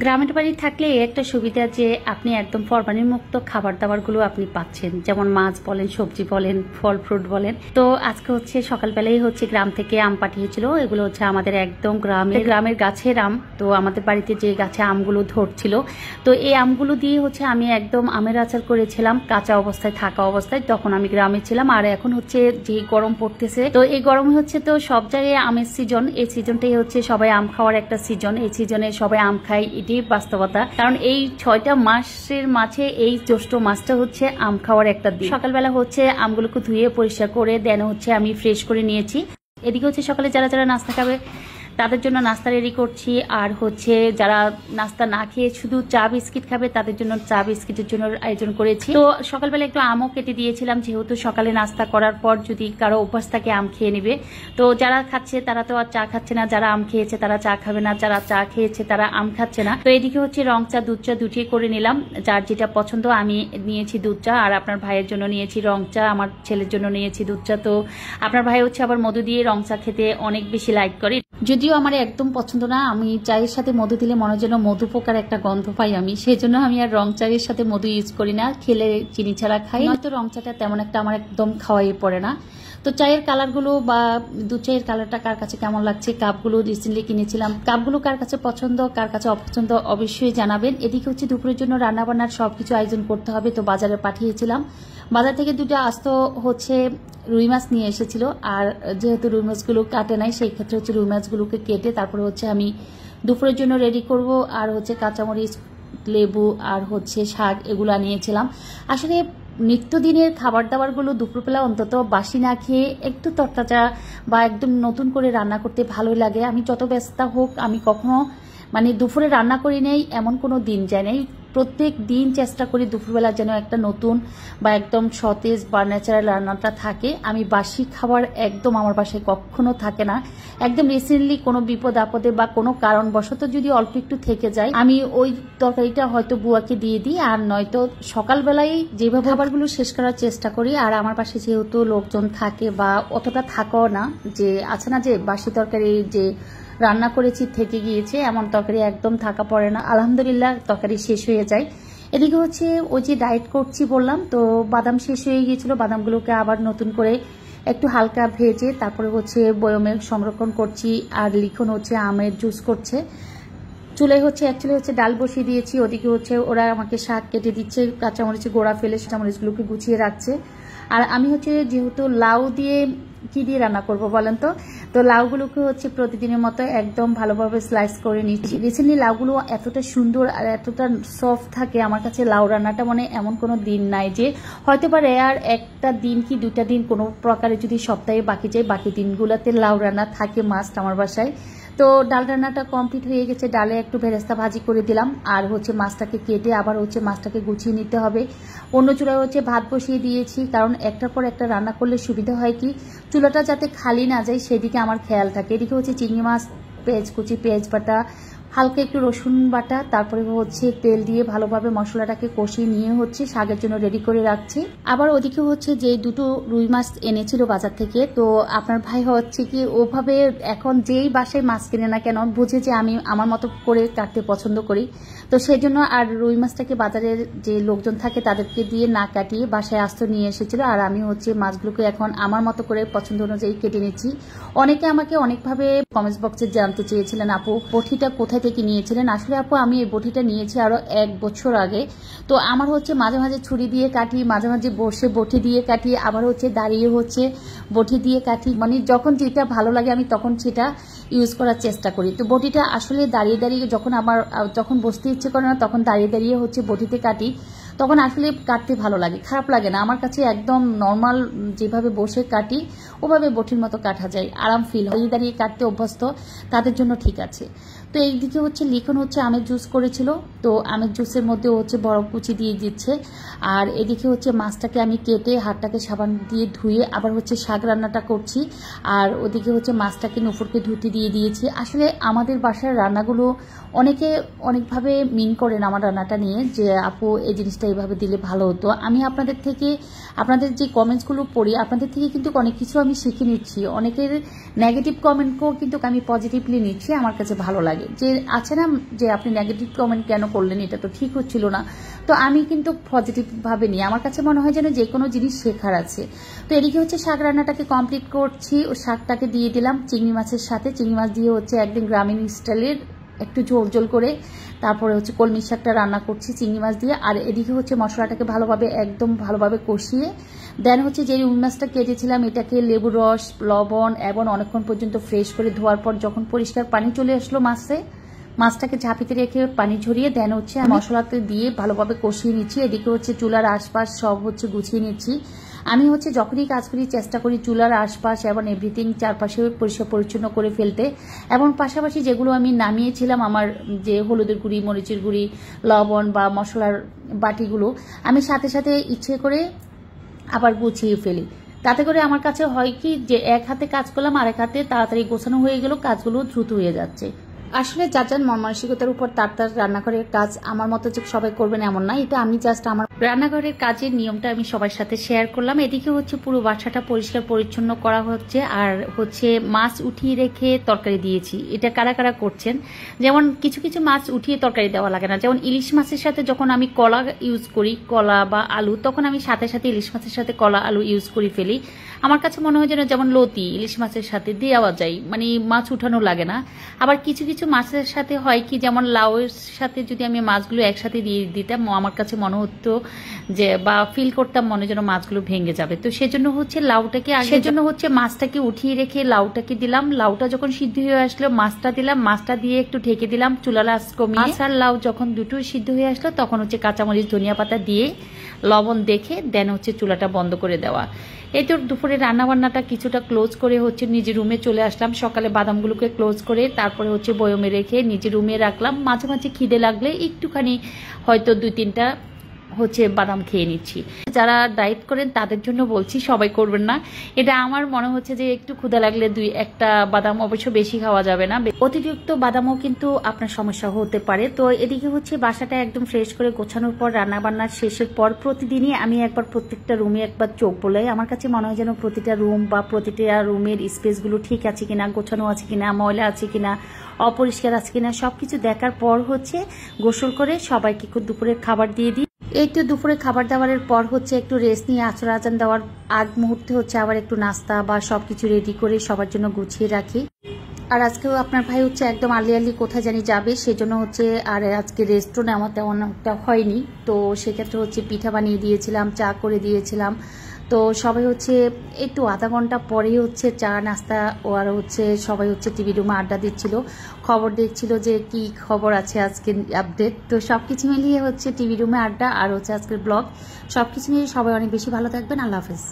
গ্রামের বাড়ি থাকলে একটা সুবিধা যে আপনি একদম ফরমালিন মুক্ত খাবার দাবারগুলো আপনি পাচ্ছেন, যেমন মাছ বলেন, সবজি বলেন, ফল ফ্রুট বলেন। তো আজকে হচ্ছে সকালবেলায় হচ্ছে গ্রাম থেকে আম পাঠিয়েছিল। এগুলো হচ্ছে আমাদের একদম গ্রামের গাছের আম। তো আমাদের বাড়িতে যে গাছে আমগুলো ধরছিল, তো এই আমগুলো দিয়ে হচ্ছে আমি একদম আমের আচার করেছিলাম কাঁচা অবস্থায়, থাকা অবস্থায়। তখন আমি গ্রামে ছিলাম। আর এখন হচ্ছে যে গরম পড়তেছে, তো এই গরমে হচ্ছে তো সব জায়গায় আমের সিজন। এই সিজনটাই হচ্ছে সবাই আম খাওয়ার একটা সিজন। এই সিজনে সবাই আম খায়, এটি বাস্তবতা। কারণ এই 6টা মাসের মাঝে এই জ্যৈষ্ঠ মাসটা হচ্ছে আম খাওয়ার একটা দিন। সকালবেলা হচ্ছে আমগুলোকে ধুয়ে পরিষ্কার করে দেন হচ্ছে আমি ফ্রেশ করে নিয়েছি। এদিকে হচ্ছে সকালে যারা যারা নাস্তা খাবে তাদের জন্য নাস্তা রেডি করছি। আর হচ্ছে যারা নাস্তা না খেয়ে শুধু চা বিস্কিট খাবে তাদের জন্য চা বিস্কিটের জন্য আয়োজন করেছি। তো সকালবেলা একটু আমও কেটে দিয়েছিলাম, যেহেতু সকালে নাস্তা করার পর যদি কারো অভ্যাস থাকে আম খেয়ে নেবে। তো যারা খাচ্ছে তারা তো আর চা খাচ্ছে না, যারা আম খেয়েছে তারা চা খাবে না, যারা চা খেয়েছে তারা আম খাচ্ছে না। তো এদিকে হচ্ছে রং চা, দুধ চা দুটি করে নিলাম। যার যেটা পছন্দ, আমি নিয়েছি দুধ চা, আর আপনার ভাইয়ের জন্য নিয়েছি রং চা, আমার ছেলের জন্য নিয়েছি দুধ চা। তো আপনার ভাই হচ্ছে আবার মধু দিয়ে রং চা খেতে অনেক বেশি লাইক করে। যদিও আমার একদম পছন্দ না, আমি চায়ের সাথে মধু দিলে মনে যেন মধু পোকার একটা গন্ধ পাই আমি, সেই জন্য আমি আর রং চায়ের সাথে মধু ইউজ করি না। খেলে চিনি ছাড়া খাই, নয়তো রং চাটা তেমন একটা আমার একদম খাওয়াই পড়ে না। তো চায়ের কালারগুলো বা দুধ চায়ের কালারটা কার কাছে কেমন লাগছে, কাপগুলো রিসেন্টলি কিনেছিলাম, কাপগুলো কার কাছে পছন্দ কার কাছে অপছন্দ অবশ্যই জানাবেন। এদিকে হচ্ছে দুপুরের জন্য রান্নাবান্নার সবকিছু আয়োজন করতে হবে, তো বাজারে পাঠিয়েছিলাম। বাজার থেকে দুটো আস্ত হচ্ছে রুই মাছ নিয়ে এসেছিল। আর যেহেতু রুই মাছগুলো কাটে নাই, সেই ক্ষেত্রে হচ্ছে রুই মাছগুলোকে কেটে তারপরে হচ্ছে আমি দুপুরের জন্য রেডি করব। আর হচ্ছে কাঁচামরিচ, লেবু আর হচ্ছে শাক এগুলো নিয়েছিলাম। আসলে নিত্যদিনের খাবার দাবারগুলো দুপুরবেলা অন্তত বাসি না খেয়ে একটু তরতাজা বা একদম নতুন করে রান্না করতে ভালো লাগে। আমি যত ব্যস্ত হোক, আমি কখনো দুপুরে রান্না করি নেই এমন কোনো দিন যায় নাই। প্রত্যেক দিন চেষ্টা করি দুপুরবেলা যেন একটা নতুন বা একদম সতেজ বা ন্যাচারাল রান্নাটা থাকে। আমি বাসি খাবার একদম আমার বাসায় কখনো থাকে না। একদম রিসেন্টলি কোনো বিপদ আপদে বা কোনো কারণবশত যদি অল্প একটু থেকে যায়, আমি ওই তরকারিটা হয়তো বুয়াকে দিয়ে দিই, আর নয়তো সকালবেলায় যেভাবে খাবারগুলো শেষ করার চেষ্টা করি। আর আমার পাশে যেহেতু লোকজন থাকে বা অতটা থাকাও না, যে আছে না যে বাসি তরকারি যে রান্না করেছি থেকে গিয়েছে, এমন তরকারি একদম থাকা পড়ে না। আলহামদুলিল্লাহ তরকারি শেষ হয়ে যায়। এদিকে হচ্ছে ওই যে ডায়েট করছি বললাম, তো বাদাম শেষ হয়ে গিয়েছিল, বাদামগুলোকে আবার নতুন করে একটু হালকা ভেজে তারপরে হচ্ছে বয়মে সংরক্ষণ করছি। আর লিখন হচ্ছে আমের জুস করছে। চুলে হচ্ছে অ্যাকচুয়ালি হচ্ছে ডাল বসিয়ে দিয়েছি, ওদিকে হচ্ছে ওরা আমাকে শাক কেটে দিচ্ছে, কাঁচামরিচে গোড়া ফেলে কাঁচামরিচগুলোকে গুছিয়ে রাখছে। আর আমি হচ্ছে যেহেতু লাউ দিয়ে কি দিয়ে রান্না করব বলেন তো, তো লাউগুলোকে হচ্ছে প্রতিদিনের মতো একদম ভালোভাবে স্লাইস করে নিচ্ছি। রিসেন্টলি লাউগুলো এতটা সুন্দর আর এতটা সফট থাকে, আমার কাছে লাউ রান্নাটা এমন কোনো দিন নাই যে হয়তো বা রেয়ার একটা দিন কি দুটা দিন কোনো প্রকারে যদি সপ্তাহে বাকি যায়, বাকি দিনগুলোতে লাউ রান্না থাকে মাস্ট আমার বাসায়। তো ডাল রান্নাটা কমপ্লিট হয়ে গেছে, ডালে একটু বেরেস্তা ভাজি করে দিলাম। আর হচ্ছে মাছটাকে কেটে আবার হচ্ছে মাছটাকে গুছিয়ে নিতে হবে। অন্য চুলায় হচ্ছে ভাত বসিয়ে দিয়েছি, কারণ একটার পর একটা রান্না করলে সুবিধা হয় কি চুলাটা যাতে খালি না যায় সেদিকে আমার খেয়াল থাকে। এদিকে হচ্ছে চিংড়ি মাছ, পেঁয়াজ কুচি, পেঁয়াজ বাটা, হালকা একটু রসুন বাটা, তারপরে হচ্ছে তেল দিয়ে ভালোভাবে মশলাটাকে কষিয়ে নিয়ে হচ্ছে শাকের জন্য রেডি করে রাখছি। আবার ওদিকে হচ্ছে যে দুটো রুই মাছ এনেছিল বাজার থেকে, তো আপনার ভাই হচ্ছে কি ওভাবে এখন যেই বাসায় মাছ কিনে না কেন বুঝে যে আমি আমার মতো করে কাটতে পছন্দ করি, তো সেই জন্য আর রুই মাছটাকে বাজারের যে লোকজন থাকে তাদেরকে দিয়ে না কাটিয়ে বাসায় আস্ত নিয়ে এসেছিল। আর আমি হচ্ছে মাছগুলোকে এখন আমার মতো করে পছন্দ অনুযায়ী কেটে নিচ্ছি। অনেকে আমাকে অনেকভাবে কমেন্টস বক্সে জানতে চেয়েছিলেন, আপু বটিটা কোথায় থেকে নিয়েছিলেন। আসলে আপু আমি এই বটিটা নিয়েছি আরো 1 বছর আগে। তো আমার হচ্ছে মাঝে মাঝে ছুরি দিয়ে কাটি, মাঝে মাঝে বসে বটি দিয়ে কাটি, আবার হচ্ছে দাঁড়িয়ে হচ্ছে বটি দিয়ে কাটি। যখন যেটা ভালো লাগে আমি তখন সেটা ইউজ করার চেষ্টা করি। তো বটিটা আসলে দাঁড়িয়ে দাঁড়িয়ে যখন বসতে ইচ্ছে করে না তখন দাঁড়িয়ে দাঁড়িয়ে হচ্ছে বটিতে কাটি, তখন আসলে কাটতে ভালো লাগে, খারাপ লাগে না আমার কাছে। একদম নর্মাল যেভাবে বসে কাটি ওভাবে বটির মতো কাটা যায়, আরাম ফিল হয়। দাঁড়িয়ে কাটতে অভ্যস্ত তাদের জন্য ঠিক আছে। তো এইদিকে হচ্ছে লিখন হচ্ছে আমের জুস করেছিল, তো আমের জুসের মধ্যে হচ্ছে বরফ কুচি দিয়ে দিচ্ছে। আর এদিকে হচ্ছে মাছটাকে আমি কেটে হাতটাকে সাবান দিয়ে ধুয়ে আবার হচ্ছে শাক রান্নাটা করছি। আর ওদিকে হচ্ছে মাছটাকে নুপুরকে ধুতে দিয়ে দিয়েছি। আসলে আমাদের বাসার রান্নাগুলো অনেকে অনেকভাবে মিন করেন আমার রান্নাটা নিয়ে, যে আপু এই জিনিসটা এইভাবে দিলে ভালো হতো। আমি আপনাদের যে কমেন্টসগুলো পড়ি আপনাদের থেকে কিন্তু অনেক কিছু আমি শিখে নিচ্ছি। অনেকের নেগেটিভ কমেন্টকেও কিন্তু আমি পজিটিভলি নিচ্ছি, আমার কাছে ভালো লাগে। যে আছে না যে আপনি নেগেটিভ কমেন্ট কেন করলেন, এটা তো ঠিক হচ্ছিল না। তো আমি কিন্তু পজিটিভভাবে নিই, আমার কাছে মনে হয় যেন যে কোনো জিনিস শেখার আছে। তো এদিকে হচ্ছে শাক রান্নাটাকে কমপ্লিট করছি, ও শাকটাকে দিয়ে দিলাম চিংড়ি মাছের সাথে। চিংড়ি মাছ দিয়ে হচ্ছে একদিন গ্রামীণ স্টাইলের একটু ঝোল ঝোল করে, তারপরে হচ্ছে কলমি শাকটা রান্না করছি চিংড়ি মাছ দিয়ে। আর এদিকে হচ্ছে মশলাটাকে ভালোভাবে একদম ভালোভাবে কষিয়ে দেন হচ্ছে যে রুই মাছটা কেটেছিলাম এটাকে লেবু রস, লবণ এবং অনেকক্ষণ পর্যন্ত ফ্রেশ করে ধোয়ার পর যখন পরিষ্কার পানি চলে আসলো মাছটাকে ঝাঁপিতে রেখে পানি ঝরিয়ে দেন হচ্ছে মশলাতে দিয়ে ভালোভাবে কষিয়ে নিচ্ছি। এদিকে হচ্ছে চুলার আশপাশ সব হচ্ছে গুছিয়ে নিচ্ছি। আমি হচ্ছে যখনই কাজ করি চেষ্টা করি চুলার আশপাশ এবং এভরিথিং চারপাশে পরিষ্কার পরিচ্ছন্ন করে ফেলতে। এবং পাশাপাশি যেগুলো আমি নামিয়েছিলাম আমার যে হলুদের গুঁড়ি, মরিচের গুঁড়ি, লবণ বা মশলার বাটিগুলো আমি সাথে সাথে ইচ্ছে করে আবার গুছিয়ে ফেলি। তাতে করে আমার কাছে হয় কি যে এক হাতে কাজ করলাম, আরেক হাতে তাড়াতাড়ি গোছানো হয়ে গেল, কাজগুলো দ্রুত হয়ে যাচ্ছে। আসলে যার যার মন মানসিকতার উপর তার রান্নাঘরের কাজ আমার মতো যে সবাই করবেন এমন না, এটা আমি জাস্ট আমার রান্নাঘরের কাজের নিয়মটা আমি সবার সাথে শেয়ার করলাম। এদিকে হচ্ছে পুরো বাসাটা পরিষ্কার পরিচ্ছন্ন করা হচ্ছে, আর হচ্ছে মাছ উঠিয়ে রেখে তরকারি দিয়েছি। এটা কারা কারা করছেন? যেমন কিছু কিছু মাছ উঠিয়ে তরকারি দেওয়া লাগে না, যেমন ইলিশ মাছের সাথে যখন আমি কলা ইউজ করি, কলা বা আলু, তখন আমি সাথে সাথে ইলিশ মাছের সাথে কলা আলু ইউজ করে ফেলি। আমার কাছে মনে হয় যেন যেমন লতি ইলিশ মাছের সাথে দেওয়া যায়, মানে মাছ উঠানো লাগে না। আবার কিছু কিছু মাছের সাথে হয় কি, যেমন লাউয়ের সাথে যদি আমি মাছগুলো একসাথে দিয়ে দিতাম, আমার কাছে মনে হতো যে বা ফিল করতাম মনে যেন মাছগুলো ভেঙে যাবে। তো সেজন্য হচ্ছে লাউটাকে সেজন্য হচ্ছে মাছটাকে উঠিয়ে রেখে লাউটাকে দিলাম। লাউটা যখন সিদ্ধ হয়ে আসলো মাছটা দিলাম, মাছটা দিয়ে একটু ঢেকে দিলাম চুলার আঁচ কমিয়ে। মাছ আর লাউ যখন দুটোই সিদ্ধ হয়ে আসলো তখন হচ্ছে কাঁচামরিচ, ধনিয়া পাতা দিয়ে লবণ দেখে দেন হচ্ছে চুলাটা বন্ধ করে দেওয়া। এই তো দুপুরে রান্নাবান্নাটা কিছুটা ক্লোজ করে হচ্ছে নিজের রুমে চলে আসলাম। সকালে বাদামগুলোকে ক্লোজ করে তারপরে হচ্ছে বয়মে রেখে নিজের রুমে রাখলাম। মাঝে মাঝে খিদে লাগলে একটুখানি হয়তো 2-3টা হচ্ছে বাদাম খেয়ে নিচ্ছি। যারা ডায়েট করেন তাদের জন্য বলছি, সবাই করবেন না। এটা আমার মনে হচ্ছে যে একটু ক্ষুধা লাগলে 2-1টা বাদাম, অবশ্য বেশি খাওয়া যাবে না, অতিরিক্ত বাদামও কিন্তু আপনার সমস্যা হতে পারে। তো এদিকে হচ্ছে বাসাটা একদম ফ্রেশ করে গোছানোর পর রান্না বান্নার শেষের পর প্রতিদিনই আমি একবার প্রত্যেকটা রুমে একবার চোখ বোলাই। আমার কাছে মনে হয় যেন প্রতিটা রুম বা প্রতিটা রুমের স্পেসগুলো ঠিক আছে কিনা, গোছানো আছে কিনা, ময়লা আছে কিনা, অপরিষ্কার আছে কিনা, সবকিছু দেখার পর হচ্ছে গোসল করে সবাইকে দুপুরের খাবার দিয়ে দিই। এই তো দুপুরে খাবার দাবারের পর হচ্ছে একটু রেস্ট নিয়ে আসর আজান দেওয়ার আগ মুহূর্তে হচ্ছে আবার একটু নাস্তা বা সবকিছু রেডি করে সবার জন্য গুছিয়ে রাখি। আর আজকেও আপনার ভাই হচ্ছে একদম আর্লি কোথায় জানি যাবে, সেজন্য হচ্ছে আর আজকে রেস্টও নেওয়া তেমন একটা হয়নি। তো সেক্ষেত্রে হচ্ছে পিঠা বানিয়ে দিয়েছিলাম, চা করে দিয়েছিলাম। তো সবাই হচ্ছে একটু আধা ঘন্টা পরেই হচ্ছে চা নাস্তা ও আর হচ্ছে সবাই হচ্ছে টিভি রুমে আড্ডা দিচ্ছিল, খবর দেখছিল যে কি খবর আছে আজকে আপডেট। তো সবকিছু মিলিয়ে হচ্ছে টিভি রুমে আড্ডা আর হচ্ছে আজকের ব্লগ, সবকিছু মিলিয়ে সবাই অনেক বেশি ভালো থাকবেন। আল্লাহ হাফেজ।